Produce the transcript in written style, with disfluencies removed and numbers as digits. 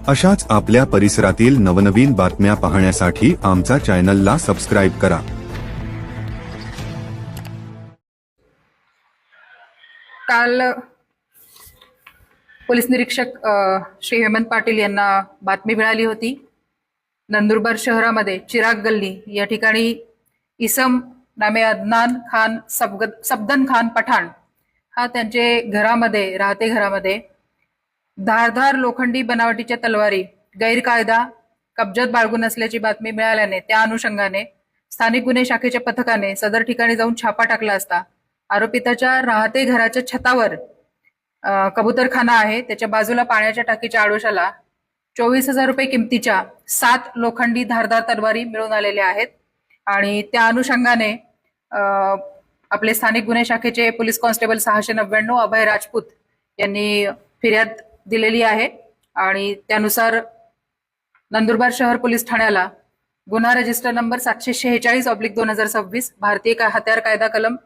अशाच आपल्या परिसरातील नवनवीन बातम्या पाहण्यासाठी आमचा चॅनलला सबस्क्राईब करा। काल पोलीस निरीक्षक श्री हेमंत पाटील यांना बातमी मिळाली होती। नंदुरबार शहरामध्ये चिराग गल्ली या ठिकाणी इसम नामे अदनान खान सबदन खान पठाण हा त्यांचे राहते घरामध्ये धारधार लोखंडी बनावटीच्या तलवारी गैरकायदा कब्जात बाळगून असल्याची बातमी मिळाल्याने त्या अनुषंगाने स्थानिक गुन्हे शाखेच्या पथकाने सदर ठिकाणी जाऊन छापा टाकला असता आरोपिताच्या राहते घराच्या छतावर कबूतरखाना आहे, त्याच्या बाजूला पाण्याच्या टाकीच्या आडोशाला 24,000 रुपये किमतीच्या 7 लोखंडी धारदार तलवारी मिळून आलेल्या आहेत। आणि त्या अनुषंगाने आपले स्थानिक गुन्हे शाखेचे पोलीस कॉन्स्टेबल 699 अभय राजपूत यांनी फिर्याद दिलेली आहे आणि त्यानुसार नंदुरबार शहर पोलीस ठाण्याला गुन्हा रजिस्टर नंबर 746/2026 भारतीय हत्यार कायदा कलम